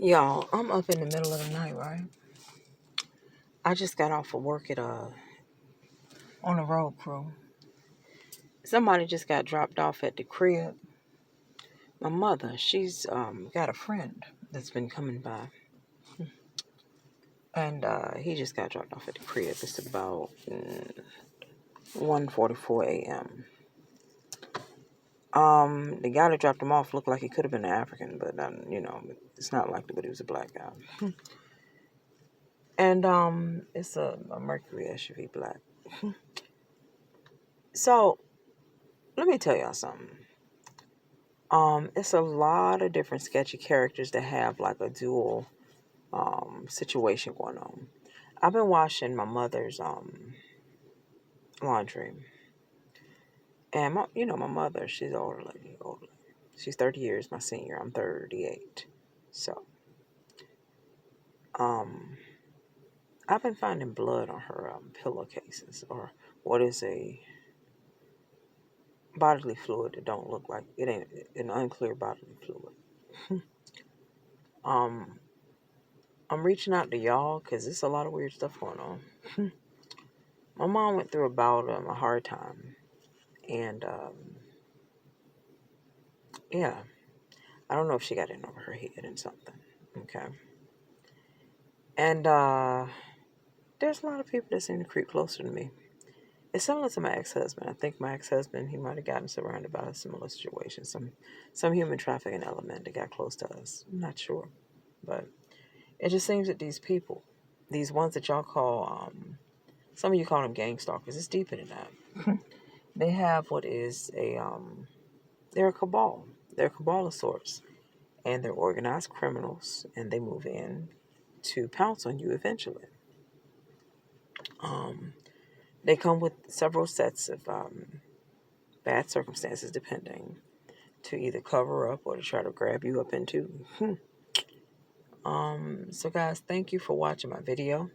Y'all, I'm up in the middle of the night, right? I just got off of work at on a road crew. Somebody just got dropped off at the crib. My mother, she's got a friend that's been coming by, and he just got dropped off at the crib. It's about 1:44 a.m. The guy that dropped him off looked like he could have been an African, but it's not likely. But he was a black guy, and it's a Mercury SUV black. So let me tell y'all something. It's a lot of different sketchy characters that have like a dual situation going on. I've been washing my mother's laundry, and my mother, she's an older lady. She's 30 years my senior. I'm 38, so I've been finding blood on her pillowcases, or what is a bodily fluid that don't look like it ain't an unclear bodily fluid. I'm reaching out to y'all because there's a lot of weird stuff going on. My mom went through about a hard time, and yeah, I don't know if she got in over her head and something. Okay, and there's a lot of people that seem to creep closer to me. It's similar to my ex-husband. I think my ex-husband, he might have gotten surrounded by a similar situation, some human trafficking element that got close to us. I'm not sure, but it just seems that these people, these ones that y'all call, some of you call them gang stalkers. It's deeper than that. They have what is they're a cabal. They're a cabal of sorts, and they're organized criminals, and they move in to pounce on you eventually. They come with several sets of bad circumstances, depending, to either cover up or to try to grab you up into. So guys, thank you for watching my video.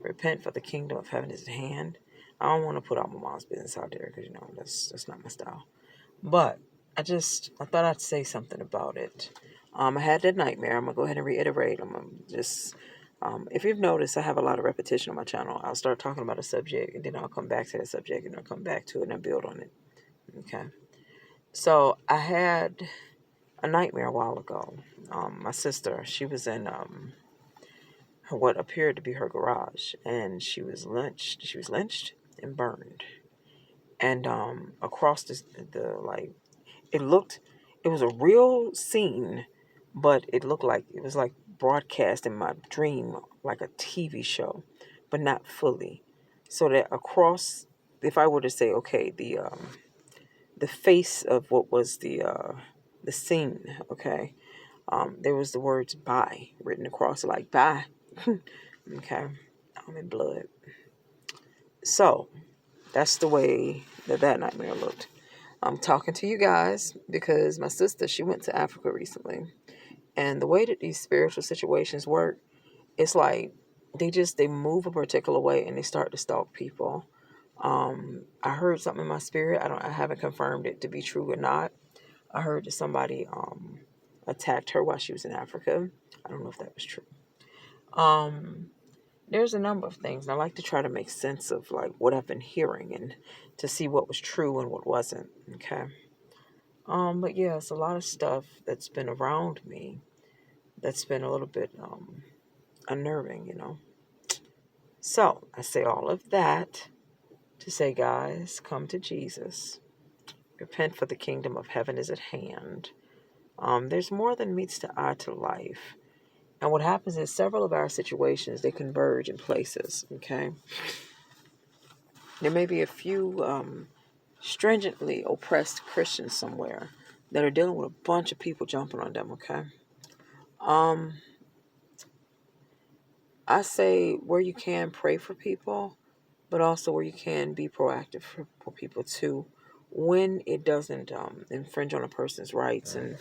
Repent, for the kingdom of heaven is at hand. I don't want to put all my mom's business out there because that's not my style. But I thought I'd say something about it. I had that nightmare. I'm gonna go ahead and reiterate. I'm gonna just if you've noticed, I have a lot of repetition on my channel. I'll start talking about a subject, and then I'll come back to that subject, and I'll come back to it, and I'll build on it. Okay. So I had a nightmare a while ago. My sister, she was in what appeared to be her garage, and she was lynched. She was lynched and burned. And across the like, it was a real scene, but it looked like it was like broadcast in my dream, like a TV show, but not fully. So that across, if I were to say, okay, the face of what was the scene, okay, there was the words "bye" written across, like "bye." Okay, I'm in blood. So that's the way that nightmare looked. I'm talking to you guys because my sister, she went to Africa recently. And the way that these spiritual situations work, it's like they move a particular way and they start to stalk people. I heard something in my spirit. I haven't confirmed it to be true or not. I heard that somebody attacked her while she was in Africa. I don't know if that was true. There's a number of things, and I like to try to make sense of like what I've been hearing and to see what was true and what wasn't. Okay. But yeah, it's a lot of stuff that's been around me that's been a little bit unnerving. So I say all of that to say, guys, come to Jesus. Repent, for the kingdom of heaven is at hand. There's more than meets the eye to life. And what happens is several of our situations, they converge in places, okay? There may be a few stringently oppressed Christians somewhere that are dealing with a bunch of people jumping on them, okay? I say where you can, pray for people, but also where you can, be proactive for people too, when it doesn't infringe on a person's rights, and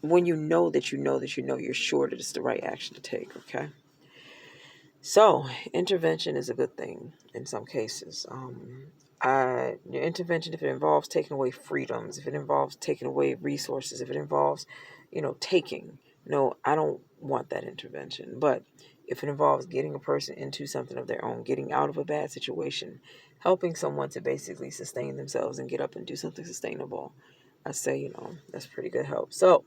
when you know that you're sure that it's the right action to take, okay? So, intervention is a good thing in some cases. Your intervention, if it involves taking away freedoms, if it involves taking away resources, if it involves, taking. No, I don't want that intervention. But if it involves getting a person into something of their own, getting out of a bad situation, helping someone to basically sustain themselves and get up and do something sustainable, I say, that's pretty good help. So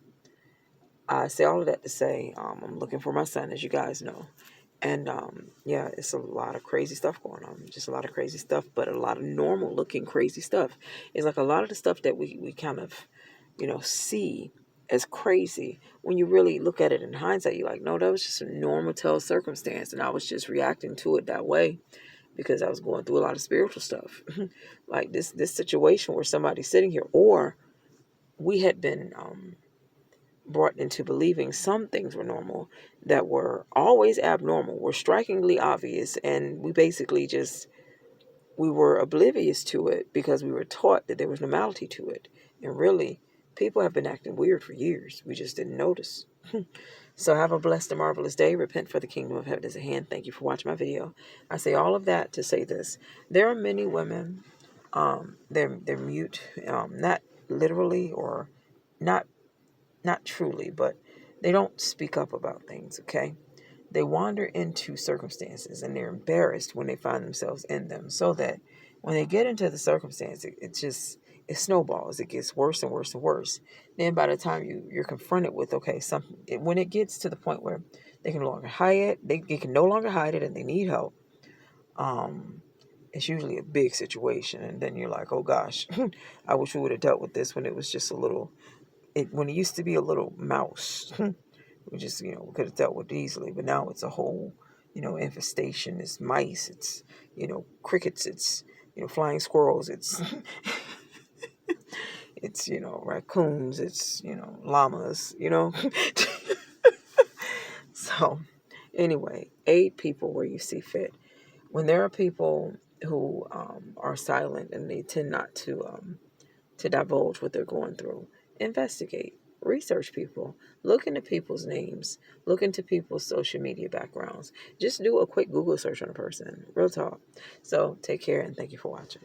I say all of that to say, I'm looking for my son, as you guys know. And yeah, it's a lot of crazy stuff going on. Just a lot of crazy stuff, but a lot of normal looking crazy stuff. It's like a lot of the stuff that we kind of, see as crazy. When you really look at it in hindsight, you're like, no, that was just a normal circumstance. And I was just reacting to it that way because I was going through a lot of spiritual stuff. Like this situation where somebody's sitting here, or we had been brought into believing some things were normal that were always abnormal, were strikingly obvious, and we basically we were oblivious to it because we were taught that there was normality to it. And really, people have been acting weird for years. We just didn't notice. So have a blessed and marvelous day. Repent, for the kingdom of heaven is at hand. Thank you for watching my video. I say all of that to say this. There are many women, they're mute, not literally or not truly, but they don't speak up about things, okay? They wander into circumstances and they're embarrassed when they find themselves in them, so that when they get into the circumstance, it snowballs. It gets worse and worse and worse. Then by the time you're confronted with, okay, when it gets to the point where they can no longer hide it, they can no longer hide it and they need help, it's usually a big situation. And then you're like, oh gosh, I wish we would have dealt with this when it was just when it used to be a little mouse. We just, we could have dealt with it easily, but now it's a whole, infestation. It's mice, it's, crickets, it's, flying squirrels, it's, it's, raccoons, it's, llamas, So anyway, aid people where you see fit. When there are people who are silent and they tend not to divulge what they're going through, investigate, research people, look into people's names, look into people's social media backgrounds. Just do a quick Google search on a person. Real talk. So take care and thank you for watching.